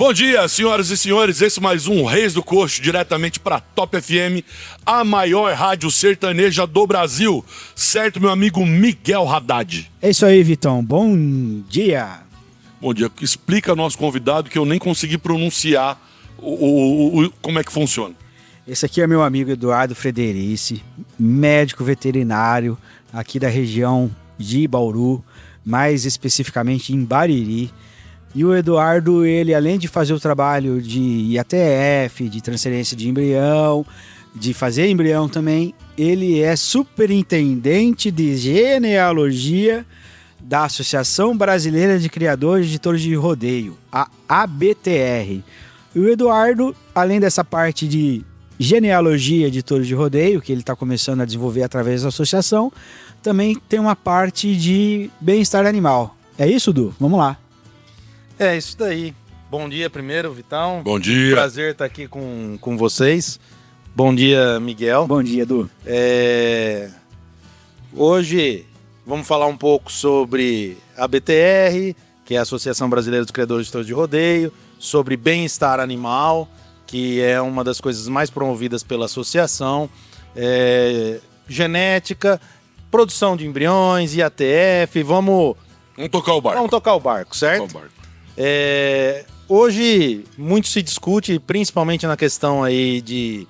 Bom dia, senhoras e senhores. Esse mais um Reis do Coxo, diretamente para Top FM, a maior rádio sertaneja do Brasil. Certo, meu amigo Miguel Haddad? É isso aí, Vitão. Bom dia. Bom dia. Explica ao nosso convidado que eu nem consegui pronunciar como é que funciona. Esse aqui é meu amigo Eduardo Frederici, médico veterinário aqui da região de Bauru, mais especificamente em Bariri. E o Eduardo, ele além de fazer o trabalho de IATF, de transferência de embrião, de fazer embrião também, ele é superintendente de genealogia da Associação Brasileira de Criadores de Touros de Rodeio, a ABTR. E o Eduardo, além dessa parte de genealogia de touros de rodeio, que ele está começando a desenvolver através da associação, também tem uma parte de bem-estar animal. É isso, Du? Vamos lá. É isso daí. Bom dia primeiro, Vitão. Bom dia. Prazer estar aqui com vocês. Bom dia, Miguel. Bom dia, Du. Hoje vamos falar um pouco sobre a BTR, que é a Associação Brasileira dos Criadores de Touros de Rodeio, sobre bem-estar animal, que é uma das coisas mais promovidas pela associação, genética, produção de embriões, IATF, vamos tocar o barco. Vamos tocar o barco, certo? Tocar o barco. Hoje muito se discute, principalmente na questão aí de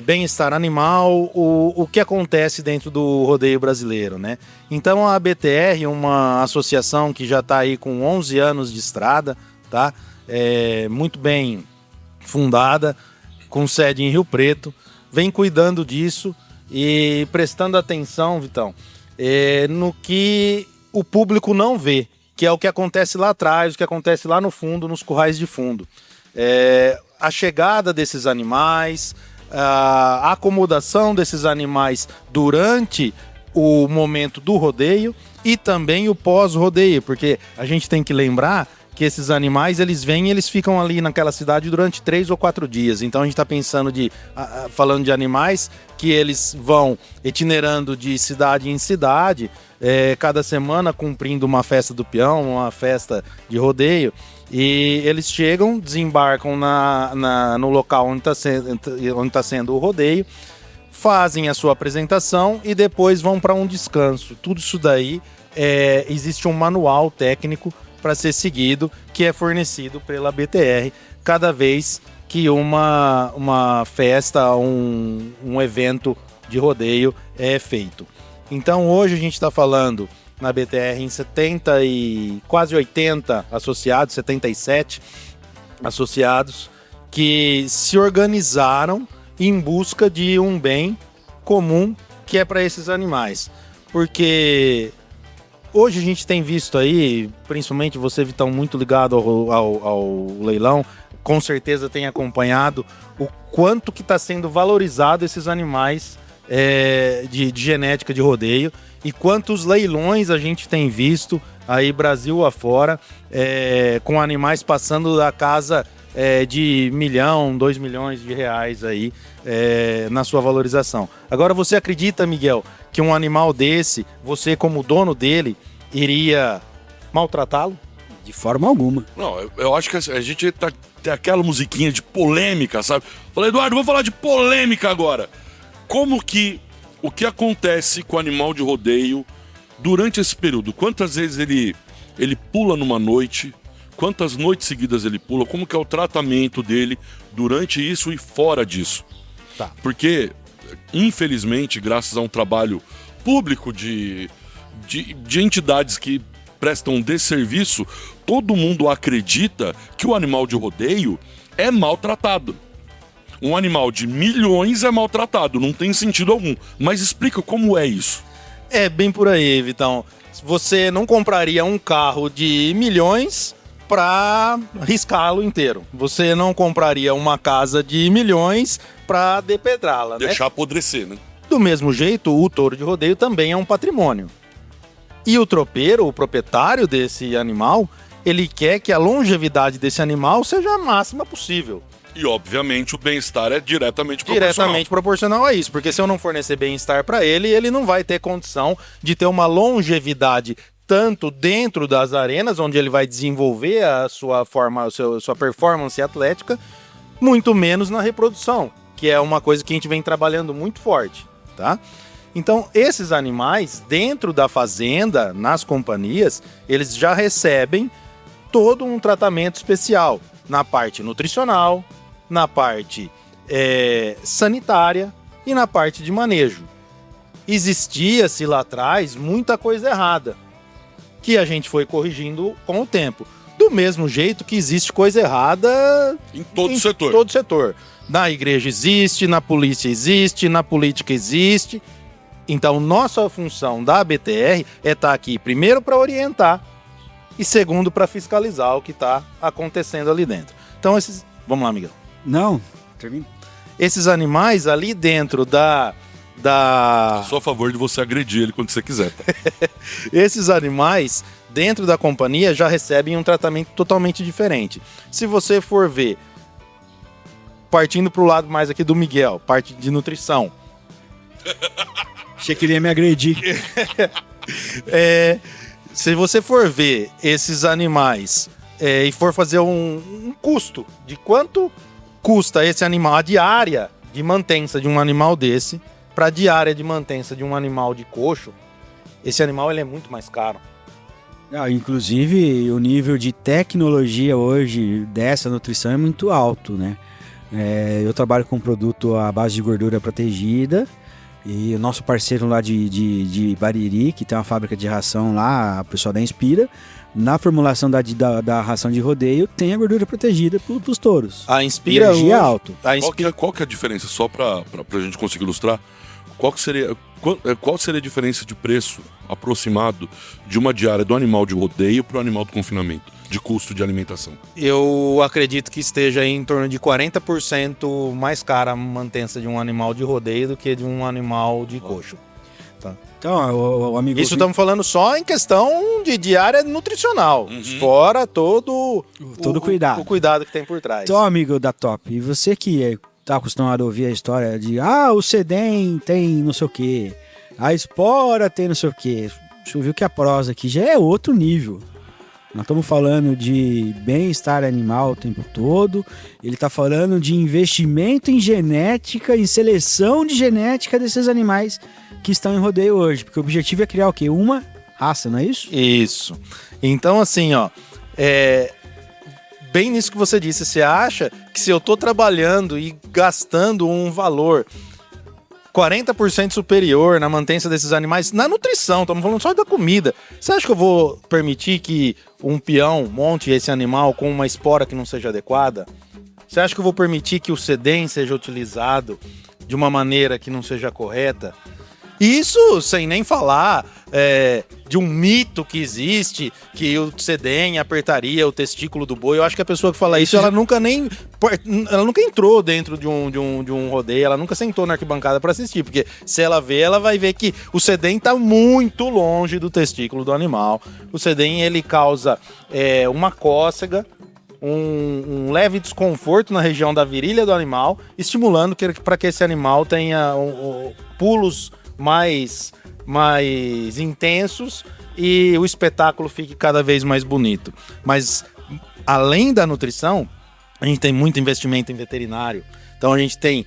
bem-estar animal, o que acontece dentro do rodeio brasileiro, né? Então a BTR, uma associação que já está aí com 11 anos de estrada, tá? Muito bem fundada, com sede em Rio Preto, vem cuidando disso e prestando atenção, Vitão, no que o público não vê, que é o que acontece lá atrás, o que acontece lá no fundo, nos currais de fundo. A chegada desses animais, a acomodação desses animais durante o momento do rodeio e também o pós-rodeio, porque a gente tem que lembrar que esses animais, eles vêm e eles ficam ali naquela cidade durante 3 ou 4 dias. Então a gente está pensando falando de animais que eles vão itinerando de cidade em cidade, cada semana cumprindo uma festa do peão, uma festa de rodeio, e eles chegam, desembarcam no local onde está sendo o rodeio, fazem a sua apresentação e depois vão para um descanso. Tudo isso daí, existe um manual técnico para ser seguido, que é fornecido pela BTR cada vez que uma festa, um evento de rodeio é feito. Então hoje a gente está falando na BTR em 70 e quase 80 associados, 77 associados, que se organizaram em busca de um bem comum que é para esses animais. Porque hoje a gente tem visto aí, principalmente você, Vitão, muito ligado ao leilão, com certeza tem acompanhado o quanto que está sendo valorizado esses animais de genética de rodeio e quantos leilões a gente tem visto aí Brasil afora, com animais passando da casa de 1 milhão, 2 milhões de reais aí na sua valorização. Agora, você acredita, Miguel, que um animal desse, você como dono dele, iria maltratá-lo? De forma alguma. Não, eu acho que a gente tem aquela musiquinha de polêmica, sabe? Falei, Eduardo, vou falar de polêmica agora. Como que o que acontece com o animal de rodeio durante esse período? Quantas vezes ele pula numa noite? Quantas noites seguidas ele pula? Como que é o tratamento dele durante isso e fora disso? Tá. Porque, infelizmente, graças a um trabalho público de entidades que prestam desserviço, todo mundo acredita que o animal de rodeio é maltratado. Um animal de milhões é maltratado, não tem sentido algum. Mas explica como é isso. É bem por aí, Vitão. Você não compraria um carro de milhões para riscá-lo inteiro. Você não compraria uma casa de milhões para depedrá-la, né? Deixar apodrecer, né? Do mesmo jeito, o touro de rodeio também é um patrimônio. E o tropeiro, o proprietário desse animal, ele quer que a longevidade desse animal seja a máxima possível. E, obviamente, o bem-estar é diretamente proporcional a isso, porque se eu não fornecer bem-estar para ele, ele não vai ter condição de ter uma longevidade tanto dentro das arenas, onde ele vai desenvolver a sua sua performance atlética, muito menos na reprodução, que é uma coisa que a gente vem trabalhando muito forte, tá? Então, esses animais, dentro da fazenda, nas companhias, eles já recebem todo um tratamento especial na parte nutricional, na parte sanitária e na parte de manejo. Existia-se lá atrás muita coisa errada, que a gente foi corrigindo com o tempo. Do mesmo jeito que existe coisa errada Em todo setor. todo setor. Na igreja existe, na polícia existe, na política existe. Então, nossa função da ABTR é estar aqui, primeiro, para orientar e, segundo, para fiscalizar o que está acontecendo ali dentro. Então, vamos lá, Miguel. Não, termina. Esses animais ali dentro da... Sou a favor de você agredir ele quando você quiser. Tá? Esses animais, dentro da companhia, já recebem um tratamento totalmente diferente. Se você for ver, partindo para o lado mais aqui do Miguel, parte de nutrição, Achei que ele ia me agredir. se você for ver esses animais e for fazer um custo de quanto custa esse animal, a diária de mantença de um animal desse, para a diária de mantença de um animal de coxo, esse animal ele é muito mais caro. Inclusive, o nível de tecnologia hoje dessa nutrição é muito alto, né? Eu trabalho com um produto à base de gordura protegida e o nosso parceiro lá de Bariri, que tem uma fábrica de ração lá, o pessoal da Inspira, na formulação da ração de rodeio, tem a gordura protegida para os touros. A Inspira Energia alto. Qual que é a diferença? Só para a gente conseguir ilustrar, qual seria a diferença de preço aproximado de uma diária do animal de rodeio para o animal do confinamento, de custo de alimentação? Eu acredito que esteja em torno de 40% mais cara a mantença de um animal de rodeio do que de um animal de coxo. Então, o amigo... Isso estamos falando só em questão de diária nutricional, fora todo cuidado. o cuidado que tem por trás. Então, amigo da Top, e você que tá acostumado a ouvir a história de o Sedem tem não sei o quê, a Espora tem não sei o quê. Deixa eu ver que a prosa aqui já é outro nível. Nós estamos falando de bem-estar animal o tempo todo. Ele está falando de investimento em genética, em seleção de genética desses animais que estão em rodeio hoje. Porque o objetivo é criar o quê? Uma raça, não é isso? Isso. Então, assim, bem nisso que você disse, você acha que se eu estou trabalhando e gastando um valor 40% superior na mantença desses animais, na nutrição, estamos falando só da comida, você acha que eu vou permitir que um peão monte esse animal com uma espora que não seja adequada? Você acha que eu vou permitir que o sedem seja utilizado de uma maneira que não seja correta? Isso sem nem falar de um mito que existe, que o sedem apertaria o testículo do boi. Eu acho que a pessoa que fala isso, ela nunca entrou dentro de um rodeio, ela nunca sentou na arquibancada para assistir, porque se ela ver, ela vai ver que o sedem está muito longe do testículo do animal. O sedem, ele causa uma cócega, um leve desconforto na região da virilha do animal, estimulando para que esse animal tenha pulos mais intensos e o espetáculo fique cada vez mais bonito. Mas, além da nutrição, a gente tem muito investimento em veterinário. Então, a gente tem...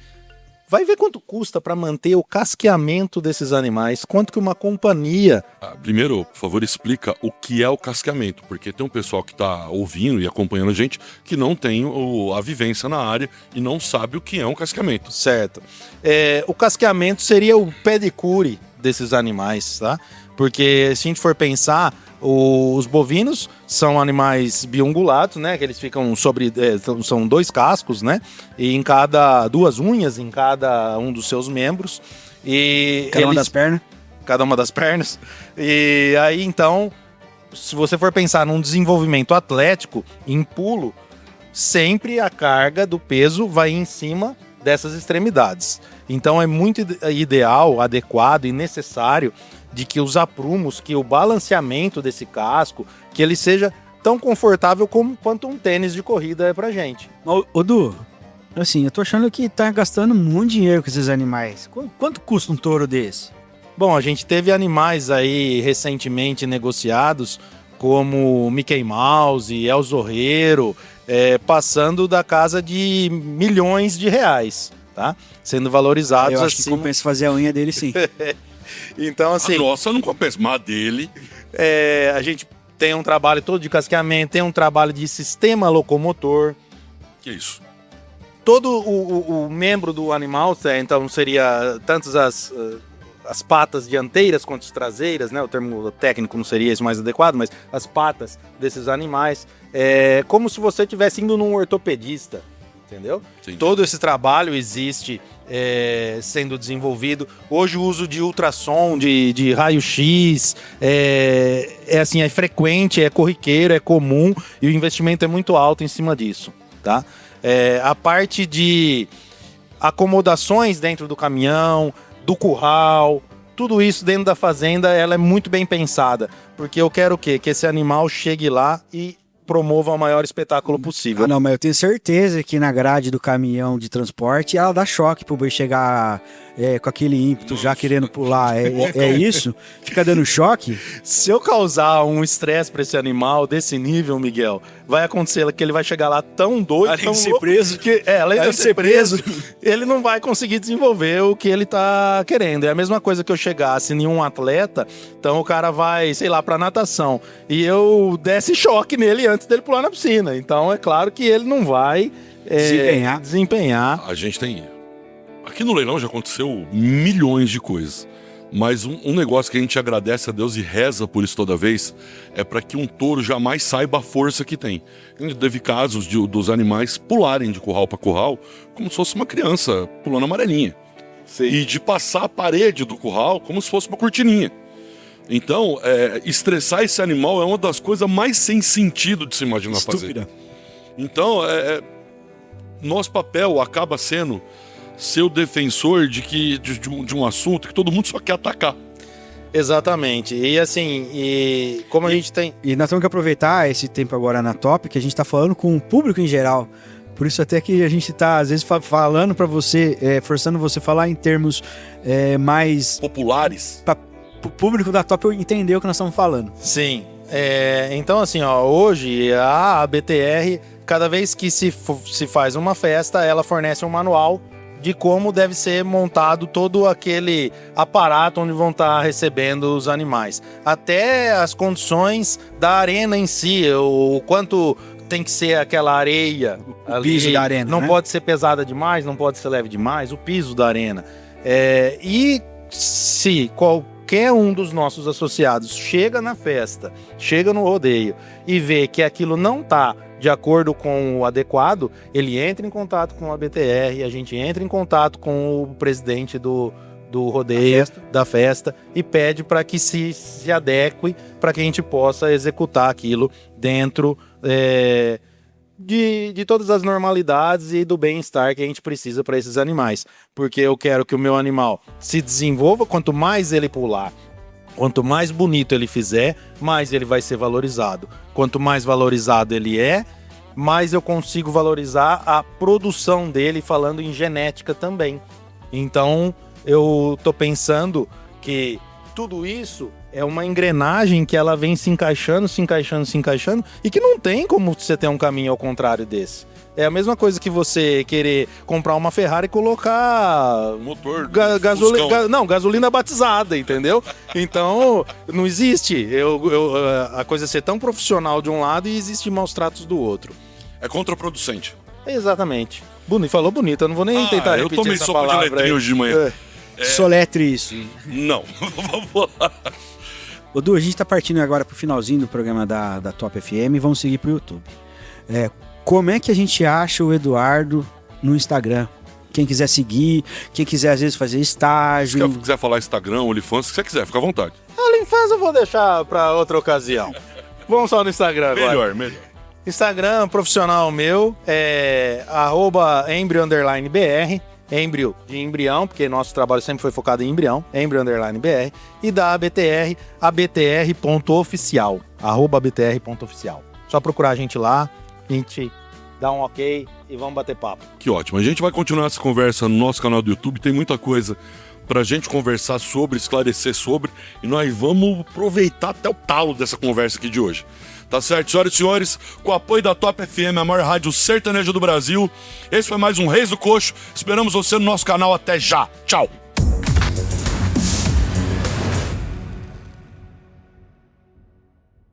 Vai ver quanto custa para manter o casqueamento desses animais, quanto que uma companhia... Primeiro, por favor, explica o que é o casqueamento, porque tem um pessoal que está ouvindo e acompanhando a gente que não tem a vivência na área e não sabe o que é um casqueamento. Certo. O casqueamento seria o pedicure desses animais, tá? Porque se a gente for pensar, os bovinos são animais biungulados, né? Que eles ficam são 2 cascos, né? E duas unhas em cada um dos seus membros. E Cada uma das pernas. Cada uma das pernas. E aí, então, se você for pensar num desenvolvimento atlético, em pulo, sempre a carga do peso vai em cima dessas extremidades. Então é muito ideal, adequado e necessário de que os aprumos, que o balanceamento desse casco, que ele seja tão confortável quanto um tênis de corrida é pra gente. Ô Du, assim, eu tô achando que tá gastando muito dinheiro com esses animais. Quanto custa um touro desse? Bom, a gente teve animais aí recentemente negociados, como Mickey Mouse, El Zorreiro, passando da casa de milhões de reais, tá? Sendo valorizados Eu acho que acima. compensa fazer a unha dele, sim. Então, assim, A nossa não compensa, mas a dele... a gente tem um trabalho todo de casqueamento, tem um trabalho de sistema locomotor. Que isso? Todo o membro do animal, então seria tanto as patas dianteiras quanto as traseiras, né? O termo técnico não seria esse mais adequado, mas as patas desses animais, como se você estivesse indo num ortopedista, entendeu? Entendi. Todo esse trabalho existe sendo desenvolvido. Hoje o uso de ultrassom, de raio-x, assim, é frequente, é corriqueiro, é comum e o investimento é muito alto em cima disso, tá? A parte de acomodações dentro do caminhão, do curral, tudo isso dentro da fazenda, ela é muito bem pensada, porque eu quero o quê? Que esse animal chegue lá e promova o maior espetáculo possível. Ah, não, mas eu tenho certeza que na grade do caminhão de transporte ela dá choque pro boi chegar com aquele ímpeto já querendo pular. É isso? Fica dando choque? Se eu causar um estresse para esse animal desse nível, Miguel, vai acontecer que ele vai chegar lá tão doido, Além tão de ser louco, preso. que, além de ser preso, ele não vai conseguir desenvolver o que ele tá querendo. É a mesma coisa que eu chegasse em um atleta, então o cara vai, sei lá, pra natação, e eu desse choque nele antes dele pular na piscina. Então é claro que ele não vai desempenhar. A gente tem... Aqui no leilão já aconteceu milhões de coisas. Mas um negócio que a gente agradece a Deus e reza por isso toda vez é para que um touro jamais saiba a força que tem. A gente teve casos dos animais pularem de curral para curral como se fosse uma criança pulando amarelinha. Sim. E de passar a parede do curral como se fosse uma cortininha. Então, estressar esse animal é uma das coisas mais sem sentido de se imaginar Estúpida. fazer. Então, nosso papel acaba sendo ser o defensor de um assunto que todo mundo só quer atacar. Exatamente. E assim, como a gente tem... E nós temos que aproveitar esse tempo agora na Top, que a gente tá falando com o público em geral. Por isso até que a gente tá, às vezes, falando para você, forçando você a falar em termos mais... Populares. Para o público da Top entender o que nós estamos falando. Sim. Então, assim, hoje a BTR, cada vez que se faz uma festa, ela fornece um manual de como deve ser montado todo aquele aparato onde vão estar recebendo os animais. Até as condições da arena em si, o quanto tem que ser aquela areia. O piso da arena, não né? pode ser pesada demais, não pode ser leve demais, o piso da arena. E se qualquer um dos nossos associados chega na festa, chega no rodeio e vê que aquilo não está de acordo com o adequado, ele entra em contato com a BTR, a gente entra em contato com o presidente do rodeio, da festa, e pede para que se adeque para que a gente possa executar aquilo dentro de todas as normalidades e do bem-estar que a gente precisa para esses animais. Porque eu quero que o meu animal se desenvolva, quanto mais ele pular, quanto mais bonito ele fizer, mais ele vai ser valorizado. Quanto mais valorizado ele mais eu consigo valorizar a produção dele, falando em genética também. Então, eu tô pensando que tudo isso é uma engrenagem que ela vem se encaixando, e que não tem como você ter um caminho ao contrário desse. É a mesma coisa que você querer comprar uma Ferrari e colocar Motor. gasolina batizada, entendeu? Então, não existe a coisa ser tão profissional de um lado e existe maus tratos do outro. É contraproducente. Exatamente. Falou bonito, eu não vou nem tentar eu repetir tomei essa sopa de palavra letrinha aí. hoje de manhã. Soletre isso. Não. Vamos lá. Ô Du, a gente tá partindo agora pro finalzinho do programa da Top FM e vamos seguir pro YouTube. Como é que a gente acha o Eduardo no Instagram? Quem quiser seguir, quem quiser às vezes fazer estágio. Se quiser falar Instagram, OnlyFans, se você quiser, fica à vontade. A OnlyFans eu vou deixar pra outra ocasião. Vamos só no Instagram agora. Melhor. Instagram profissional meu é @embryo_br, embryo de embrião, porque nosso trabalho sempre foi focado em embrião, embryo_br, e da ABTR, abtr.oficial, @abtr.oficial. Só procurar a gente lá, a gente dá um ok e vamos bater papo. Que ótimo. A gente vai continuar essa conversa no nosso canal do YouTube, tem muita coisa pra gente conversar sobre, esclarecer sobre, e nós vamos aproveitar até o talo dessa conversa aqui de hoje. Tá certo, senhoras e senhores? Com o apoio da Top FM, a maior rádio sertaneja do Brasil, esse foi mais um Reis do Coxo. Esperamos você no nosso canal. Até já. Tchau.